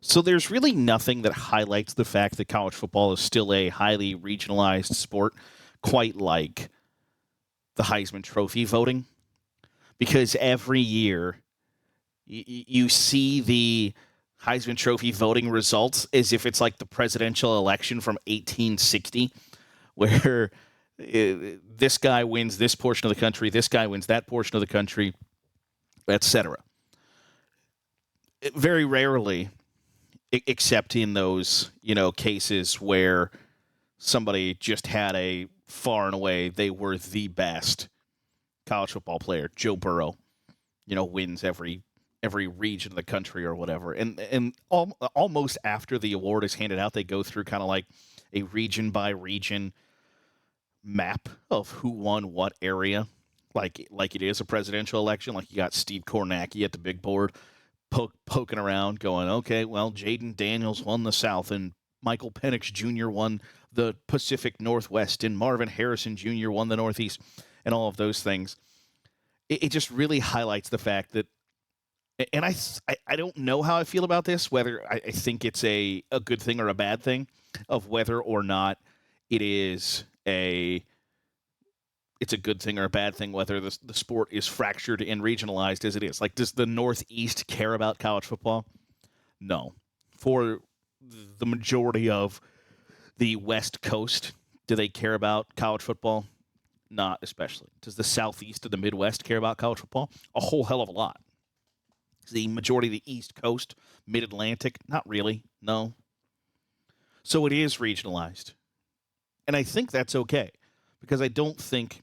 So there's really nothing that highlights the fact that college football is still a highly regionalized sport, quite like the Heisman Trophy voting, because every year you see the Heisman Trophy voting results as if it's like the presidential election from 1860, where this guy wins this portion of the country, this guy wins that portion of the country, etc. Very rarely, except in those cases where somebody just had a far and away they were the best college football player. Joe Burrow, wins every region of the country or whatever. And almost after the award is handed out, they go through kind of like a region by region map of who won what area, like it is a presidential election. Like you got Steve Kornacki at the big board poking around, going, okay, well, Jaden Daniels won the South, and Michael Penix Jr. won the Pacific Northwest, and Marvin Harrison Jr. won the Northeast, and all of those things. It just really highlights the fact that, and I don't know how I feel about this, whether I think it's a good thing or a bad thing, of whether or not it is it's a good thing or a bad thing, whether the sport is fractured and regionalized as it is. Like, does the Northeast care about college football? No. For the majority of the West Coast, do they care about college football? Not especially. Does the Southeast of the Midwest care about college football? A whole hell of a lot. The majority of the East Coast, Mid-Atlantic, not really. No. So it is regionalized. And I think that's okay, because I don't think,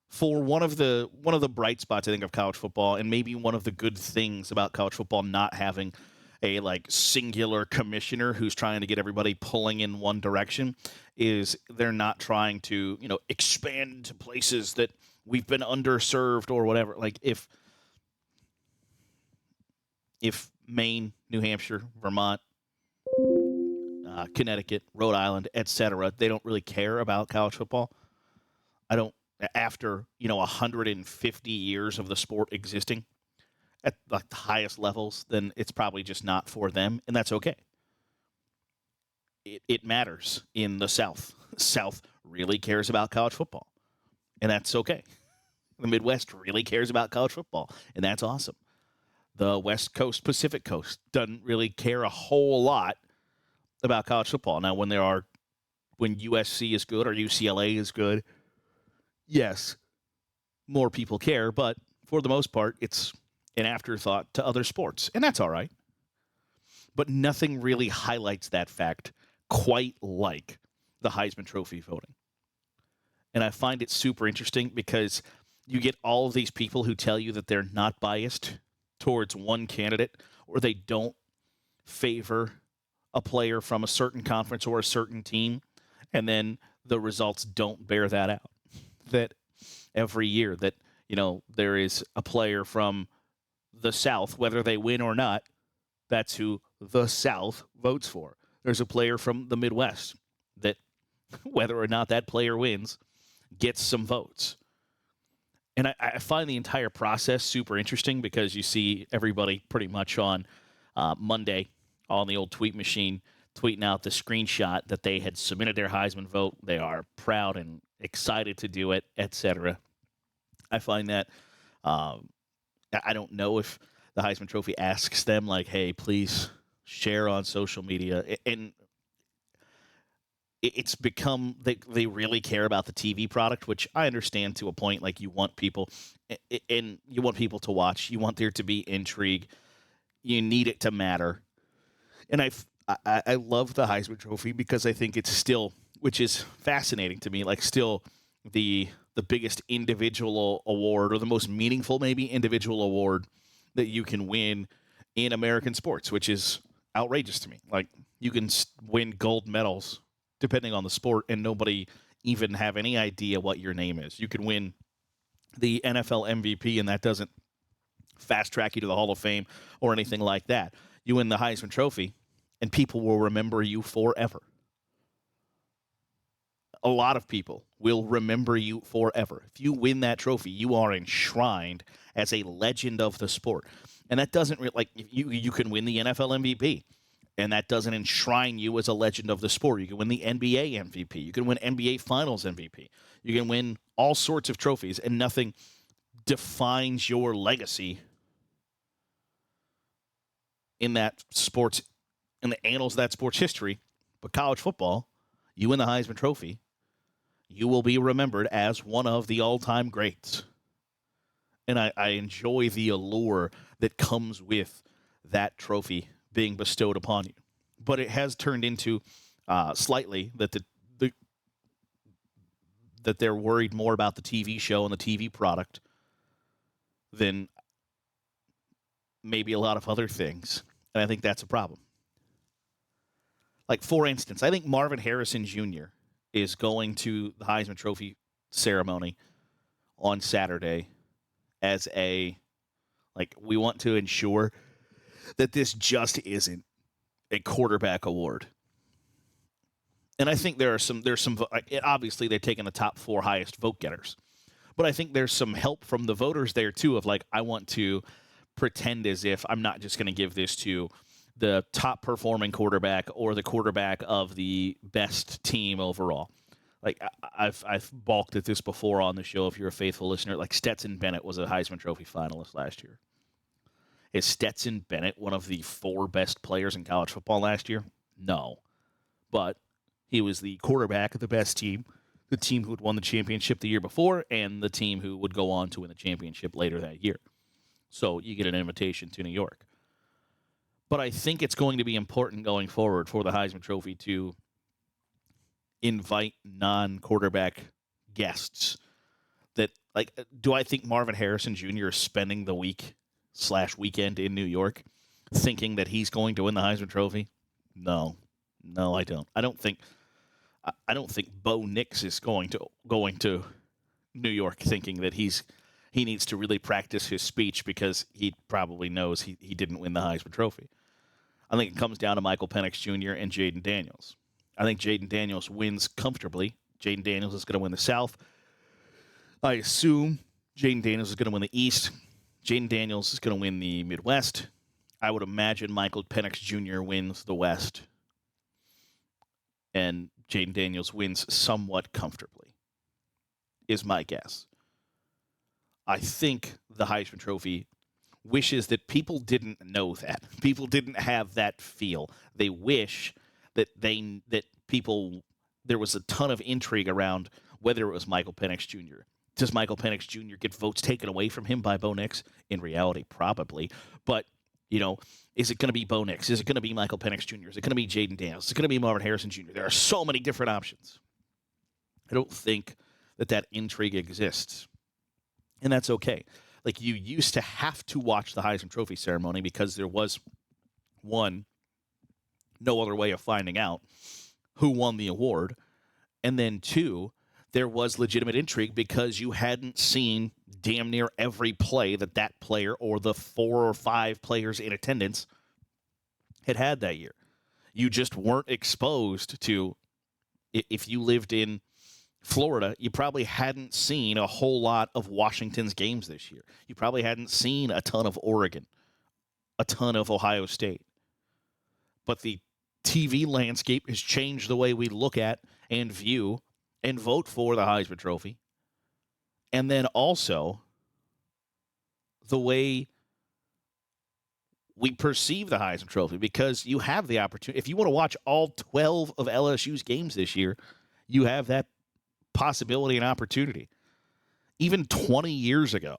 for one of the bright spots I think of college football, and maybe one of the good things about college football not having a like singular commissioner who's trying to get everybody pulling in one direction, is they're not trying to expand to places that we've been underserved or whatever. Like if Maine, New Hampshire, Vermont, Connecticut, Rhode Island, etc., they don't really care about college football. I don't. After 150 years of the sport existing at like the highest levels, then it's probably just not for them, and that's okay. It matters in the South. South really cares about college football, and that's okay. The Midwest really cares about college football, and that's awesome. The West Coast, Pacific Coast doesn't really care a whole lot about college football. Now, when USC is good or UCLA is good, yes, more people care, but for the most part, it's an afterthought to other sports, and that's all right. But nothing really highlights that fact quite like the Heisman Trophy voting. And I find it super interesting because you get all of these people who tell you that they're not biased towards one candidate, or they don't favor a player from a certain conference or a certain team, and then the results don't bear that out. That every year that there is a player from the South, whether they win or not, that's who the South votes for. There's a player from the Midwest that, whether or not that player wins, gets some votes. And I find the entire process super interesting, because you see everybody pretty much on Monday on the old tweet machine tweeting out the screenshot that they had submitted their Heisman vote. They are proud and excited to do it, etc. I find that I don't know if the Heisman Trophy asks them, like, hey, please share on social media. And it's become, they really care about the TV product, which I understand to a point. Like, you want people, and you want people to watch. You want there to be intrigue. You need it to matter. And I love the Heisman Trophy because I think it's still, which is fascinating to me, like still the biggest individual award, or the most meaningful maybe individual award that you can win in American sports, which is outrageous to me. Like, you can win gold medals depending on the sport and nobody even have any idea what your name is. You can win the NFL MVP and that doesn't fast track you to the Hall of Fame or anything like that. You win the Heisman Trophy and people will remember you forever. A lot of people will remember you forever. If you win that trophy, you are enshrined as a legend of the sport. And that doesn't like you can win the NFL MVP, and that doesn't enshrine you as a legend of the sport. You can win the NBA MVP. You can win NBA Finals MVP. You can win all sorts of trophies, and nothing defines your legacy in that sports, in the annals of that sports history. But college football, you win the Heisman Trophy, you will be remembered as one of the all-time greats. And I enjoy the allure that comes with that trophy being bestowed upon you. But it has turned into slightly that that they're worried more about the TV show and the TV product than maybe a lot of other things. And I think that's a problem. Like, for instance, I think Marvin Harrison Jr. is going to the Heisman Trophy ceremony on Saturday as we want to ensure that this just isn't a quarterback award. And I think there's some obviously they've taken the top 4 highest vote getters. But I think there's some help from the voters there too of I want to pretend as if I'm not just going to give this to the top performing quarterback or the quarterback of the best team overall. I've balked at this before on the show if you're a faithful listener. Stetson Bennett was a Heisman Trophy finalist last year. Is Stetson Bennett one of the 4 best players in college football last year? No. But he was the quarterback of the best team, the team who had won the championship the year before, and the team who would go on to win the championship later that year. So you get an invitation to New York. But I think it's going to be important going forward for the Heisman Trophy to invite non-quarterback guests. Do I think Marvin Harrison Jr. is spending the weekend in New York thinking that he's going to win the Heisman Trophy? No, I don't. I don't think Bo Nix is going to New York thinking that he needs to really practice his speech because he probably knows he didn't win the Heisman Trophy. I think it comes down to Michael Penix Jr. and Jaden Daniels. I think Jaden Daniels wins comfortably. Jaden Daniels is going to win the South. I assume Jaden Daniels is going to win the East. Jaden Daniels is going to win the Midwest. I would imagine Michael Penix Jr. wins the West. And Jaden Daniels wins somewhat comfortably, is my guess. I think the Heisman Trophy wishes that people didn't know that. People didn't have that feel. They wish that there was a ton of intrigue around whether it was Michael Penix Jr. Does Michael Penix Jr. get votes taken away from him by Bo Nix? In reality, probably. But, is it going to be Bo Nix? Is it going to be Michael Penix Jr.? Is it going to be Jaden Daniels? Is it going to be Marvin Harrison Jr.? There are so many different options. I don't think that intrigue exists. And that's okay. You used to have to watch the Heisman Trophy ceremony because there was, one, no other way of finding out who won the award. And then, two, there was legitimate intrigue because you hadn't seen damn near every play that player or the 4 or 5 players in attendance had that year. You just weren't exposed to, if you lived in Florida, you probably hadn't seen a whole lot of Washington's games this year. You probably hadn't seen a ton of Oregon, a ton of Ohio State. But the TV landscape has changed the way we look at and view and vote for the Heisman Trophy. And then also the way we perceive the Heisman Trophy, because you have the opportunity. If you want to watch all 12 of LSU's games this year, you have that possibility and opportunity. Even 20 years ago,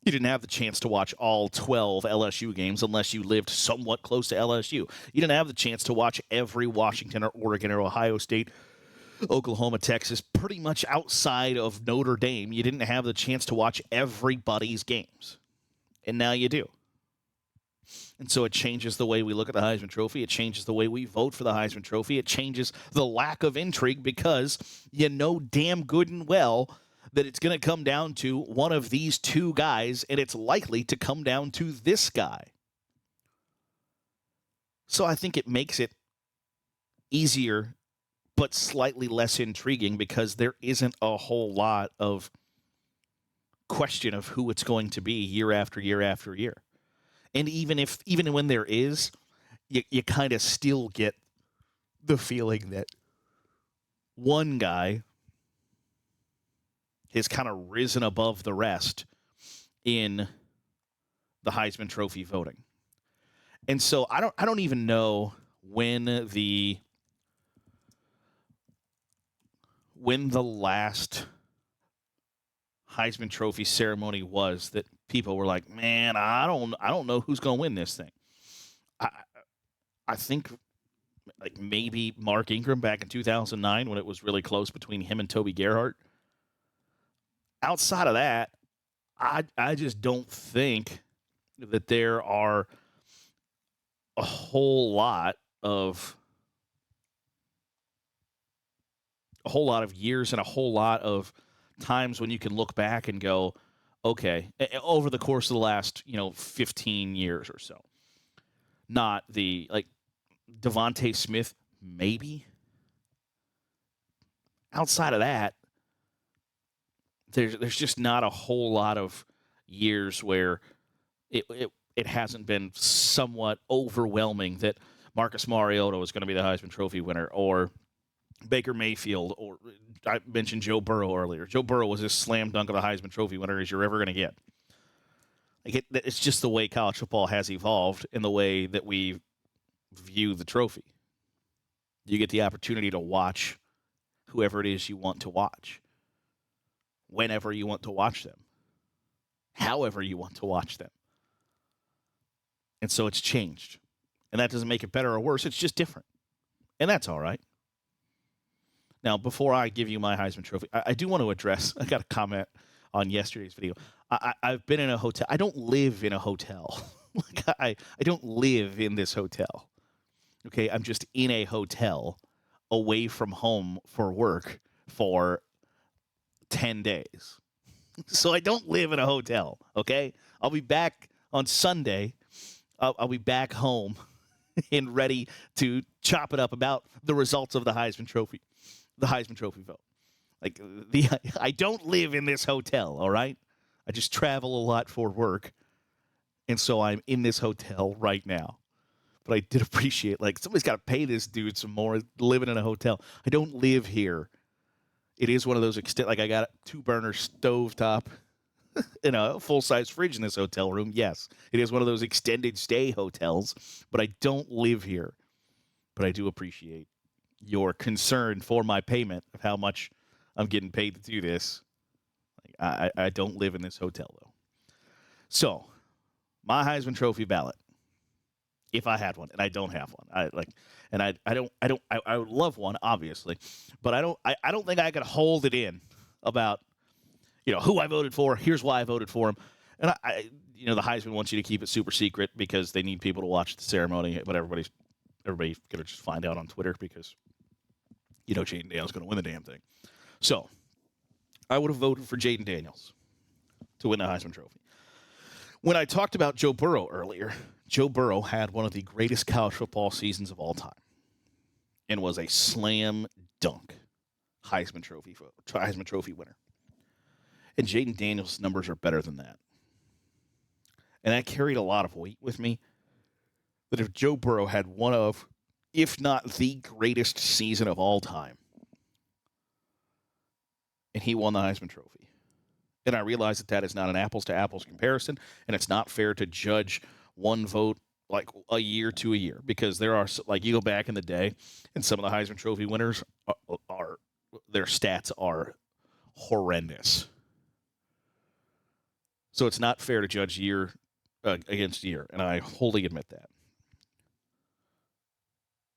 you didn't have the chance to watch all 12 LSU games unless you lived somewhat close to LSU. You didn't have the chance to watch every Washington or Oregon or Ohio State, Oklahoma, Texas, pretty much outside of Notre Dame. You didn't have the chance to watch everybody's games. And now you do. And so it changes the way we look at the Heisman Trophy. It changes the way we vote for the Heisman Trophy. It changes the lack of intrigue because you know damn good and well that it's going to come down to one of these 2 guys, and it's likely to come down to this guy. So I think it makes it easier but slightly less intriguing because there isn't a whole lot of question of who it's going to be year after year after year. And even when there is, you kind of still get the feeling that one guy has kind of risen above the rest in the Heisman Trophy voting. And so I don't even know when the last Heisman Trophy ceremony was that people were like, "Man, I don't know who's going to win this thing." I think like maybe Mark Ingram back in 2009 when it was really close between him and Toby Gerhart. Outside of that, I just don't think that there are a whole lot of years and a whole lot of times when you can look back and go, okay, over the course of the last 15 years or so. Not the like Devontae Smith, maybe. Outside of that, there's just not a whole lot of years where it hasn't been somewhat overwhelming that Marcus Mariota was going to be the Heisman Trophy winner, or Baker Mayfield, or I mentioned Joe Burrow earlier. Joe Burrow was as slam dunk of the Heisman Trophy winner as you're ever going to get. Like it's just the way college football has evolved in the way that we view the trophy. You get the opportunity to watch whoever it is you want to watch, whenever you want to watch them, however you want to watch them. And so it's changed. And that doesn't make it better or worse. It's just different. And that's all right. Now, before I give you my Heisman Trophy, I do want to address, I got a comment on yesterday's video. I've been in a hotel. I don't live in a hotel. I don't live in this hotel. Okay, I'm just in a hotel away from home for work for 10 days. So I don't live in a hotel, okay? I'll be back on Sunday. I'll be back home and ready to chop it up about the results of the Heisman Trophy vote. Like, I don't live in this hotel, all right? I just travel a lot for work, and so I'm in this hotel right now. But I did appreciate, like, somebody's got to pay this dude some more living in a hotel. I don't live here. It is one of those like I got a 2-burner stovetop and a full-size fridge in this hotel room. Yes, it is one of those extended stay hotels, but I don't live here. But I do appreciate your concern for my payment of how much I'm getting paid to do this. I don't live in this hotel, though. So, my Heisman Trophy ballot, if I had one, and I don't have one, I would love one, obviously, but I don't think I could hold it in about who I voted for. Here's why I voted for him, and the Heisman wants you to keep it super secret because they need people to watch the ceremony, but everybody's gonna just find out on Twitter because Jaden Daniels going to win the damn thing. So, I would have voted for Jaden Daniels to win the Heisman Trophy. When I talked about Joe Burrow earlier, Joe Burrow had one of the greatest college football seasons of all time and was a slam dunk Heisman Trophy winner. And Jaden Daniels' numbers are better than that. And that carried a lot of weight with me, that if Joe Burrow had one of, if not the greatest season of all time, and he won the Heisman Trophy. And I realize that is not an apples-to-apples comparison, and it's not fair to judge one vote like a year to a year, because there are, like, you go back in the day, and some of the Heisman Trophy winners are their stats are horrendous. So it's not fair to judge year against year, and I wholly admit that.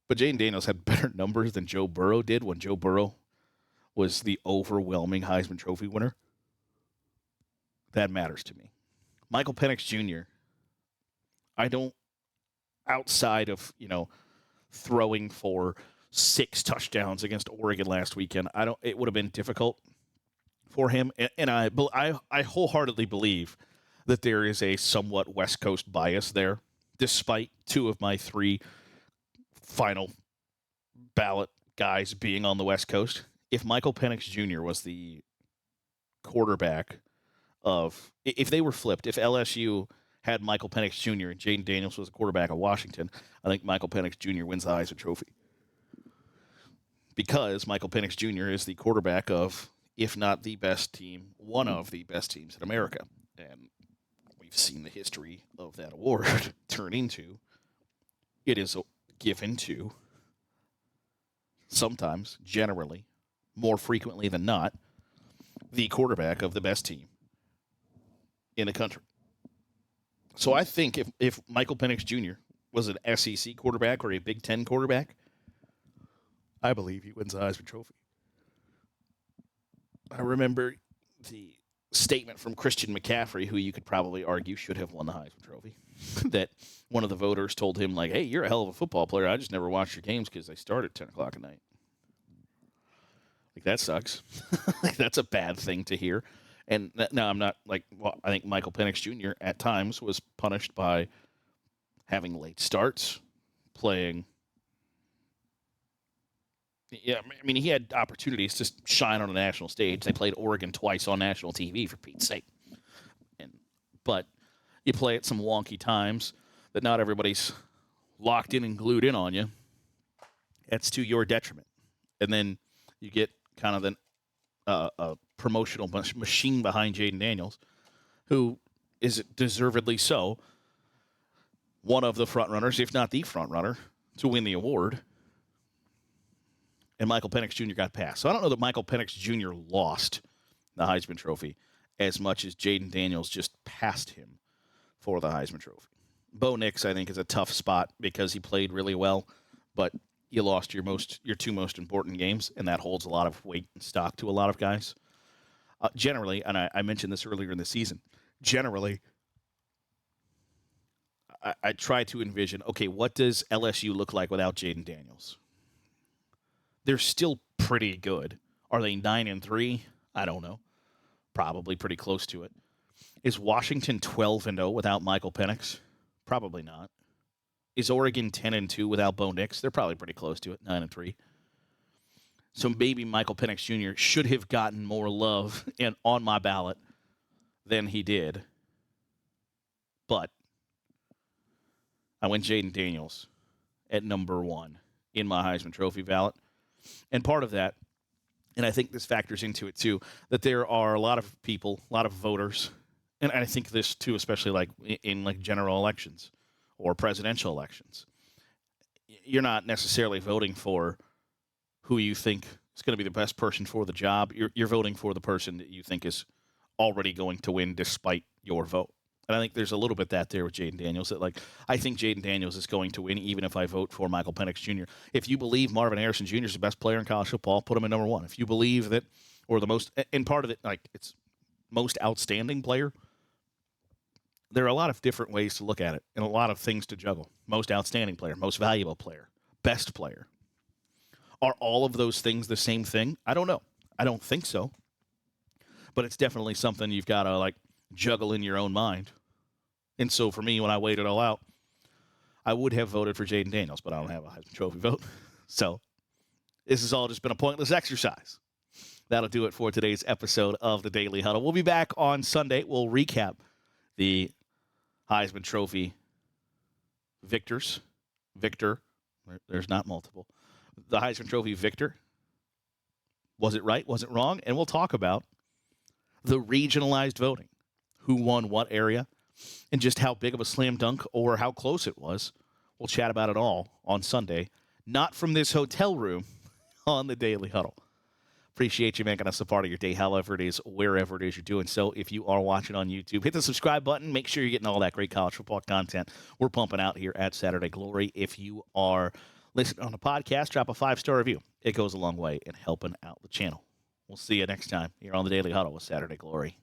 But Jaden Daniels had better numbers than Joe Burrow did when Joe Burrow was the overwhelming Heisman Trophy winner. That matters to me. Michael Penix Jr., outside of, throwing for 6 touchdowns against Oregon last weekend, it would have been difficult for him. And I wholeheartedly believe that there is a somewhat West Coast bias there, despite 2 of my 3 final ballot guys being on the West Coast. If Michael Penix Jr. was the quarterback of if they were flipped, if LSU had Michael Penix Jr. and Jaden Daniels was the quarterback of Washington, I think Michael Penix Jr. wins the Heisman Trophy. Because Michael Penix Jr. is the quarterback of, if not the best team, one of the best teams in America. And we've seen the history of that award turn into it is given to, sometimes, generally, more frequently than not, the quarterback of the best team in the country. So I think if Michael Penix Jr. was an SEC quarterback or a Big Ten quarterback, I believe he wins the Heisman Trophy. I remember the statement from Christian McCaffrey, who you could probably argue should have won the Heisman Trophy, that one of the voters told him, like, hey, you're a hell of a football player. I just never watch your games because they start at 10 o'clock at night. Like, that sucks. Like, that's a bad thing to hear. And now I'm not like, well, I think Michael Penix Jr. at times was punished by having late starts, playing. Yeah, I mean, he had opportunities to shine on a national stage. They played Oregon twice on national TV, for Pete's sake. But you play at some wonky times that not everybody's locked in and glued in on you. That's to your detriment. And then you get kind of a promotional machine behind Jaden Daniels, who is deservedly so one of the front runners, if not the front runner, to win the award. And Michael Penix Jr. got passed. So I don't know that Michael Penix Jr. lost the Heisman Trophy as much as Jaden Daniels just passed him for the Heisman Trophy. Bo Nix, I think, is a tough spot because he played really well, but you lost your two most important games, and that holds a lot of weight and stock to a lot of guys. Generally, and I mentioned this earlier in the season, generally, I try to envision, okay, what does LSU look like without Jaden Daniels? They're still pretty good. Are they 9-3? I don't know. Probably pretty close to it. Is Washington 12-0 without Michael Penix? Probably not. Is Oregon 10-2 without Bo Nix? They're probably pretty close to it, 9-3. So maybe Michael Penix Jr. should have gotten more love on my ballot than he did. But I went Jaden Daniels at number 1 in my Heisman Trophy ballot. And part of that, and I think this factors into it too, that there are a lot of people, a lot of voters, and I think this too, especially like in like general elections or presidential elections. You're not necessarily voting for who you think is going to be the best person for the job. You're voting for the person that you think is already going to win despite your vote. And I think there's a little bit that there with Jaden Daniels that, like, I think Jaden Daniels is going to win even if I vote for Michael Penix Jr. If you believe Marvin Harrison Jr. is the best player in college football, put him at number 1. If you believe that, or the most, and part of it, like, it's most outstanding player, there are a lot of different ways to look at it and a lot of things to juggle. Most outstanding player, most valuable player, best player. Are all of those things the same thing? I don't know. I don't think so. But it's definitely something you've got to, like, juggle in your own mind. And so for me, when I weighed it all out, I would have voted for Jaden Daniels, but I don't have a Heisman Trophy vote. So this has all just been a pointless exercise. That'll do it for today's episode of the Daily Huddle. We'll be back on Sunday. We'll recap the Heisman Trophy victor. There's not multiple. The Heisman Trophy victor. Was it right? Was it wrong? And we'll talk about the regionalized voting. Who won what area? And just how big of a slam dunk or how close it was. We'll chat about it all on Sunday. Not from this hotel room on the Daily Huddle. Appreciate you making us a part of your day, however it is, wherever it is you're doing so. If you are watching on YouTube, hit the subscribe button. Make sure you're getting all that great college football content we're pumping out here at Saturday Glory. If you are listening on the podcast, drop a 5-star review. It goes a long way in helping out the channel. We'll see you next time here on the Daily Huddle with Saturday Glory.